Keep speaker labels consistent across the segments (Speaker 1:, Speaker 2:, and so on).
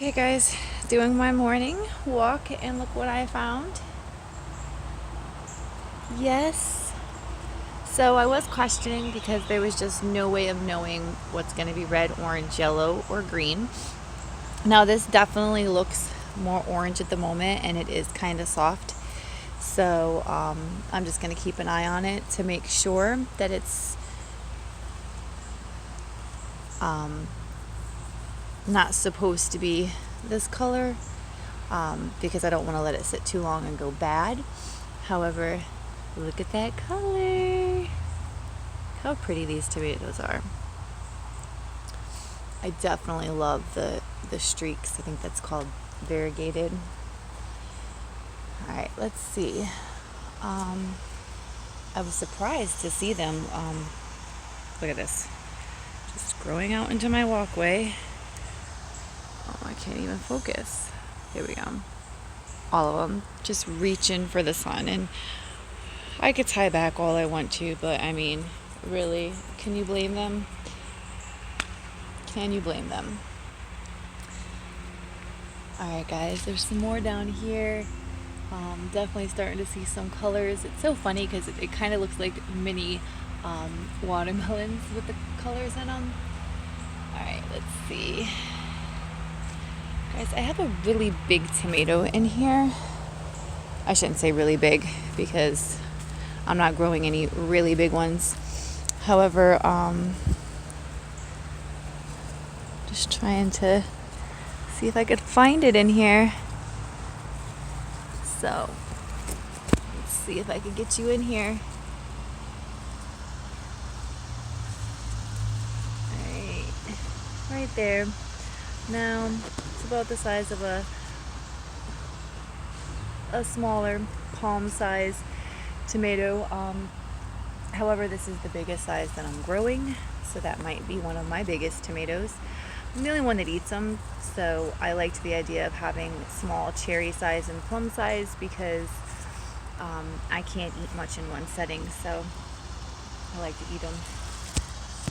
Speaker 1: Okay guys, doing my morning walk and look what I found. Yes. So I was questioning because there was just no way of knowing what's going to be red, orange, yellow, or green. Now this definitely looks more orange at the moment and it is kind of soft. So I'm just going to keep an eye on it to make sure that it's not supposed to be this color. Because I don't want to let it sit too long and go bad. However, look at that color. How pretty these tomatoes are. I definitely love the streaks. I think that's called variegated. Alright, let's see. I was surprised to see them. Look at this. Just growing out into my walkway. Oh, I can't even focus. Here we go. All of them just reaching for the sun, and I could tie back all I want to, but I mean, really, can you blame them? Can you blame them? Alright guys, there's some more down here. Definitely starting to see some colors. It's so funny because it kind of looks like mini watermelons with the colors in them. Alright, let's see. Guys, I have a really big tomato in here. I shouldn't say really big because I'm not growing any really big ones. However, just trying to see if I could find it in here. So, let's see if I can get you in here. Alright, right there. Now, it's about the size of a smaller palm size tomato. However, this is the biggest size that I'm growing, so that might be one of my biggest tomatoes. I'm the only one that eats them, so I liked the idea of having small cherry size and plum size because I can't eat much in one setting, so I like to eat them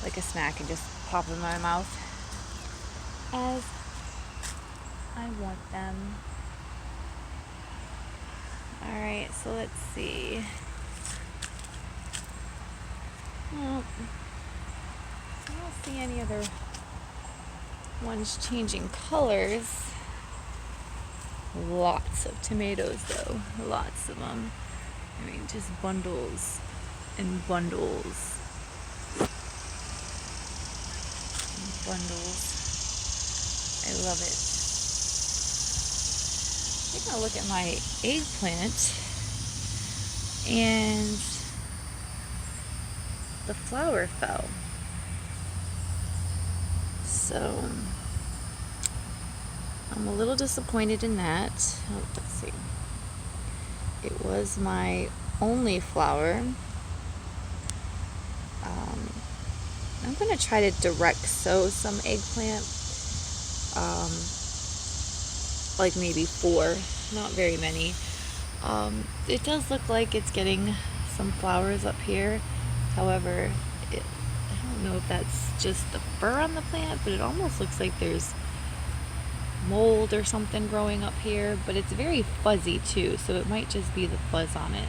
Speaker 1: like a snack and just pop them in my mouth as I want them. Alright, so let's see. Well, I don't see any other ones changing colors. Lots of tomatoes though, lots of them. I mean, just bundles and bundles and bundles. I love it. Taking a look at my eggplant, and the flower fell. So I'm a little disappointed in that. Oh, let's see. It was my only flower. I'm going to try to direct sow some eggplant. Like maybe 4, not very many. It does look like it's getting some flowers up here. However, I don't know if that's just the fur on the plant, but it almost looks like there's mold or something growing up here, but it's very fuzzy too, so it might just be the fuzz on it.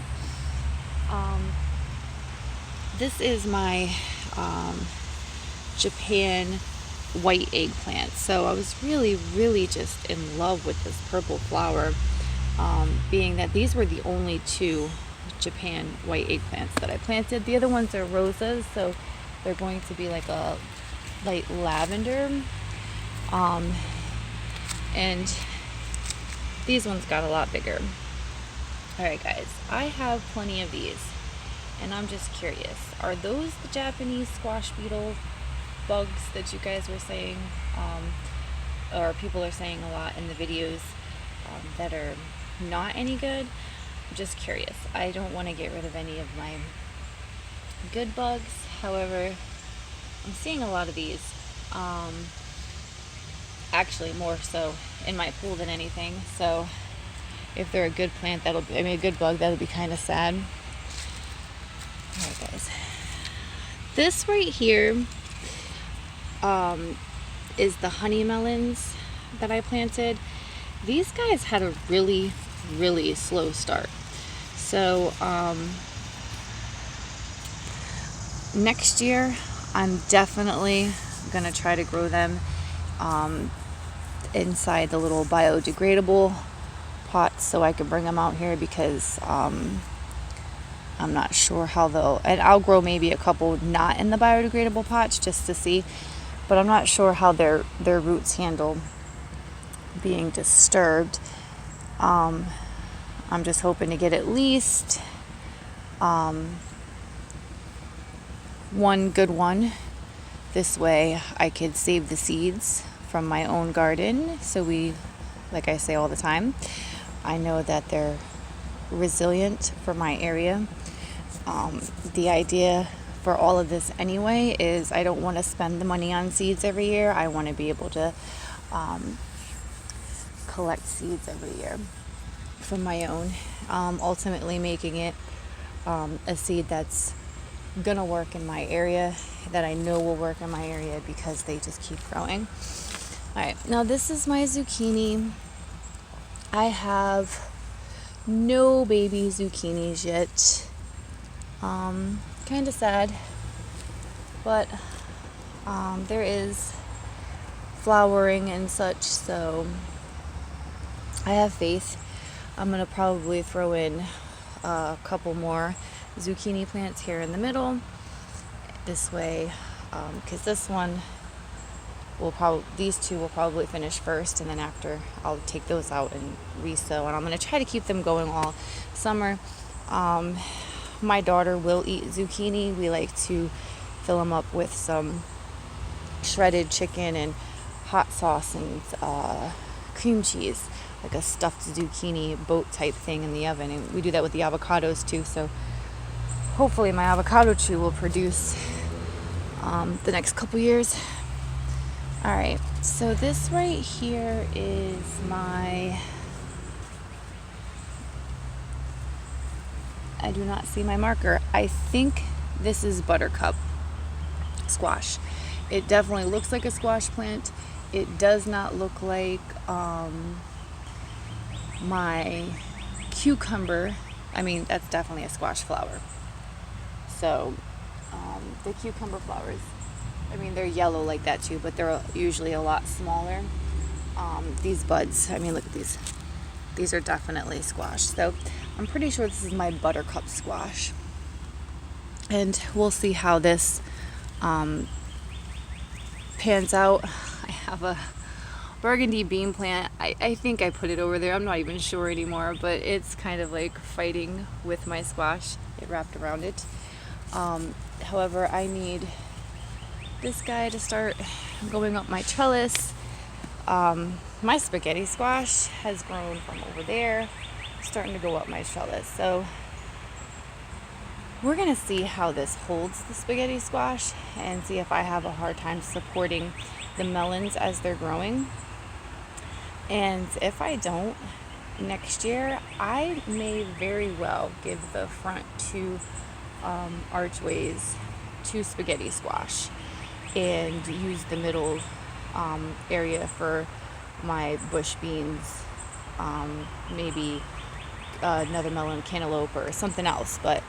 Speaker 1: This is my Japan white eggplant, so I was really just in love with this purple flower, being that these were the only 2 Japan white eggplants that I planted. The other ones are rosas, so they're going to be like a light lavender, and these ones got a lot bigger. Alright guys, I have plenty of these, and I'm just curious, are those the Japanese squash beetle bugs that you guys were saying, or people are saying a lot in the videos, that are not any good? I'm just curious. I don't want to get rid of any of my good bugs. However, I'm seeing a lot of these, actually more so in my pool than anything. So if they're a good plant, a good bug, that'll be kind of sad. Alright guys, this right here is the honey melons. that I planted, these guys had a really, really slow start. So next year, I'm definitely gonna try to grow them inside the little biodegradable pots so I can bring them out here, because I'm not sure how they'll, and I'll grow maybe a couple not in the biodegradable pots just to see, but I'm not sure how their roots handle being disturbed. I'm just hoping to get at least one good one. This way I could save the seeds from my own garden. So like I say all the time, I know that they're resilient for my area. The idea for all of this anyway is I don't want to spend the money on seeds every year. I want to be able to collect seeds every year from my own, ultimately making it a seed that's gonna work in my area, that I know will work in my area, because they just keep growing. All right, now this is my zucchini. I have no baby zucchinis yet. Kind of sad, but there is flowering and such, so I have faith. I'm gonna probably throw in a couple more zucchini plants here in the middle. This way, because these two will probably finish first, and then after I'll take those out and resow. And I'm gonna try to keep them going all summer. My daughter will eat zucchini. We like to fill them up with some shredded chicken and hot sauce and cream cheese, like a stuffed zucchini boat type thing in the oven. And we do that with the avocados too. So hopefully my avocado tree will produce the next couple years. All right, so this right here is I do not see my marker. I think this is buttercup squash. It definitely looks like a squash plant. It does not look like my cucumber. I mean, that's definitely a squash flower. So the cucumber flowers, I mean, they're yellow like that too, but they're usually a lot smaller. These buds, I mean, look at these. These are definitely squash. So I'm pretty sure this is my buttercup squash. And we'll see how this pans out. I have a burgundy bean plant. I think I put it over there. I'm not even sure anymore, but it's kind of like fighting with my squash. It wrapped around it. However, I need this guy to start going up my trellis. My spaghetti squash has grown from over there, starting to go up my trellis. So we're gonna see how this holds the spaghetti squash, and see if I have a hard time supporting the melons as they're growing. And if I don't, next year I may very well give the front two archways to spaghetti squash, and use the middle area for my bush beans, maybe another melon cantaloupe or something else. But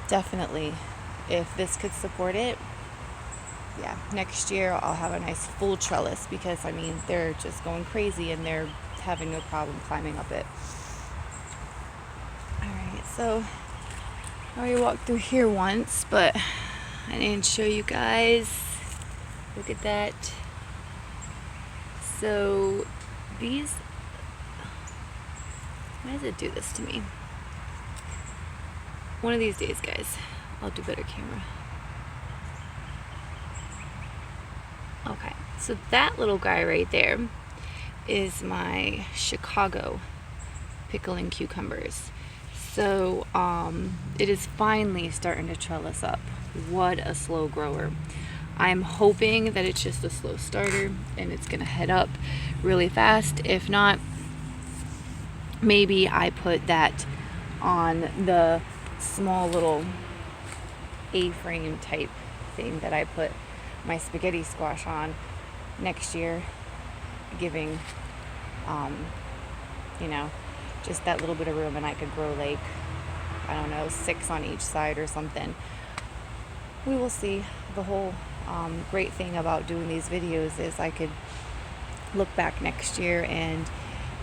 Speaker 1: definitely, if this could support it, yeah, next year I'll have a nice full trellis, because I mean, they're just going crazy and they're having no problem climbing up it. Alright, so I already walked through here once, but I didn't show you guys. Look at that. So these, why does it do this to me? One of these days, guys, I'll do better camera. Okay, so that little guy right there is my Chicago pickling cucumbers. So it is finally starting to trellis up. What a slow grower. I'm hoping that it's just a slow starter and it's gonna head up really fast. If not, maybe I put that on the small little A-frame type thing that I put my spaghetti squash on next year, giving, you know, just that little bit of room, and I could grow like, I don't know, 6 on each side or something. We will see. The whole great thing about doing these videos is I could look back next year and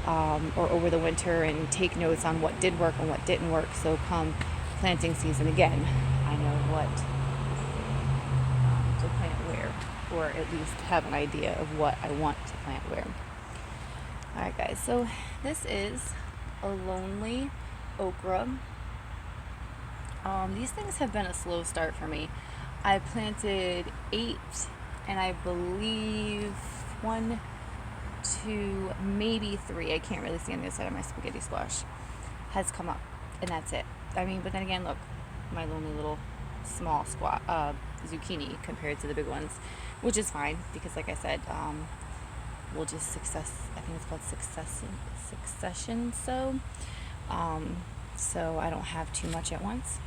Speaker 1: or over the winter and take notes on what did work and what didn't work. So come planting season again, I know what to plant where, or at least have an idea of what I want to plant where. Alright guys, so this is a lonely okra. These things have been a slow start for me. I planted 8, and I believe 1, 2, maybe 3, I can't really see on the other side of my spaghetti squash, has come up, and that's it. I mean, but then again, look, my lonely little small zucchini compared to the big ones, which is fine, because like I said, we'll just I think it's called succession sow, so I don't have too much at once.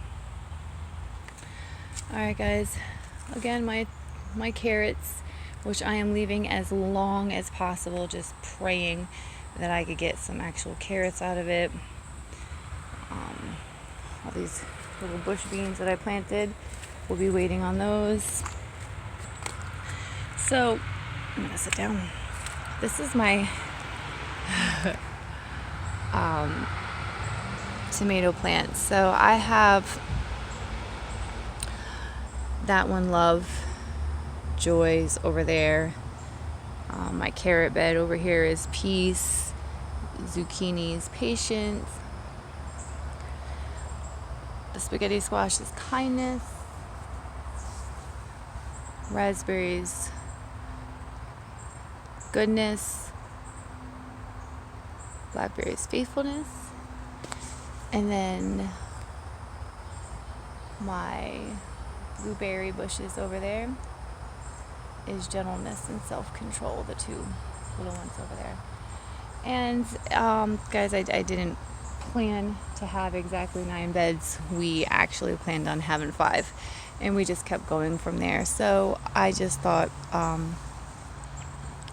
Speaker 1: Alright guys, again, my carrots, which I am leaving as long as possible, just praying that I could get some actual carrots out of it. All these little bush beans that I planted, we'll be waiting on those. So, I'm going to sit down. This is my tomato plants. So I have that one, Love, Joy's over there. My carrot bed over here is Peace. Zucchini's Patience. The spaghetti squash is Kindness. Raspberries, Goodness. Blackberries, Faithfulness. And then my blueberry bushes over there is Gentleness and Self-Control, the 2 little ones over there. And guys, I didn't plan to have exactly 9 beds. We actually planned on having 5, and we just kept going from there. So I just thought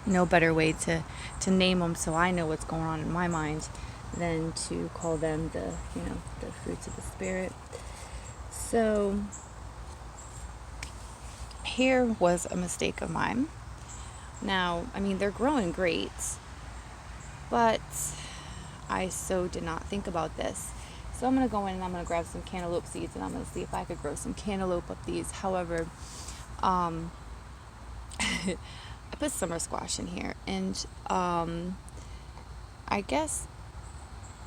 Speaker 1: no better way to name them, so I know what's going on in my mind, than to call them the fruits of the Spirit. So here was a mistake of mine. Now, I mean, they're growing great, but I so did not think about this. So I'm going to go in and I'm going to grab some cantaloupe seeds, and I'm going to see if I could grow some cantaloupe up these. However, I put summer squash in here, and I guess,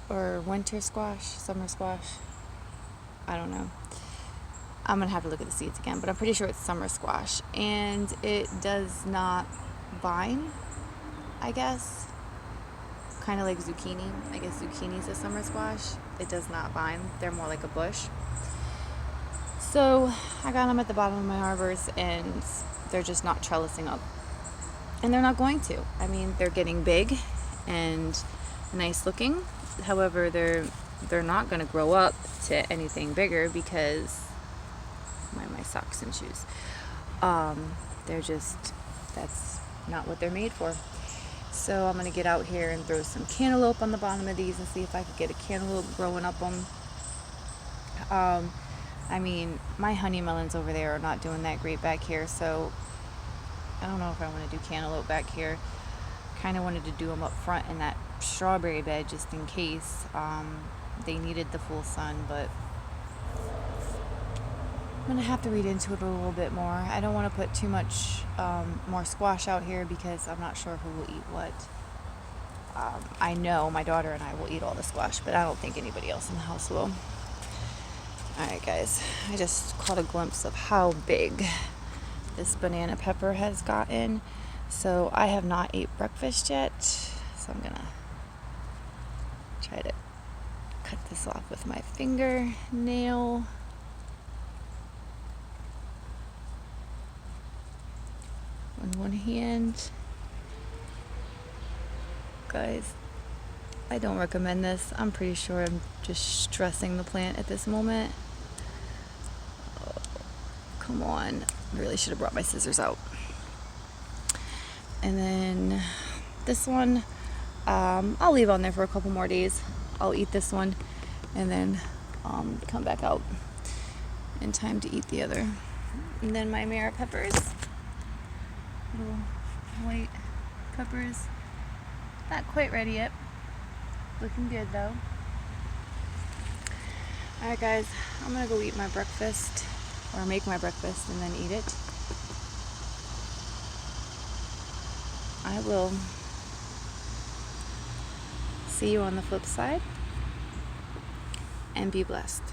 Speaker 1: or winter squash, summer squash, I don't know. I'm going to have to look at the seeds again, but I'm pretty sure it's summer squash, and it does not vine, I guess. Kind of like zucchini. I guess zucchini is a summer squash. It does not vine. They're more like a bush. So I got them at the bottom of my arbors, and they're just not trellising up. And they're not going to. I mean, they're getting big and nice looking. However, they're not going to grow up to anything bigger, because my socks and shoes. That's not what they're made for. So I'm going to get out here and throw some cantaloupe on the bottom of these and see if I could get a cantaloupe growing up them. I mean, my honey melons over there are not doing that great back here, so I don't know if I want to do cantaloupe back here. Kind of wanted to do them up front in that strawberry bed just in case they needed the full sun, but I'm going to have to read into it a little bit more. I don't want to put too much more squash out here, because I'm not sure who will eat what. I know my daughter and I will eat all the squash, but I don't think anybody else in the house will. Alright guys, I just caught a glimpse of how big this banana pepper has gotten. So I have not ate breakfast yet, so I'm going to try to cut this off with my fingernail. On one hand. Guys, I don't recommend this. I'm pretty sure I'm just stressing the plant at this moment. Oh, come on. Really should have brought my scissors out. And then this one, I'll leave on there for a couple more days. I'll eat this one and then come back out in time to eat the other. And then my Mara peppers, little white peppers, not quite ready yet. Looking good though. Alright guys, I'm gonna go eat my breakfast, or make my breakfast and then eat it. I will see you on the flip side, and be blessed.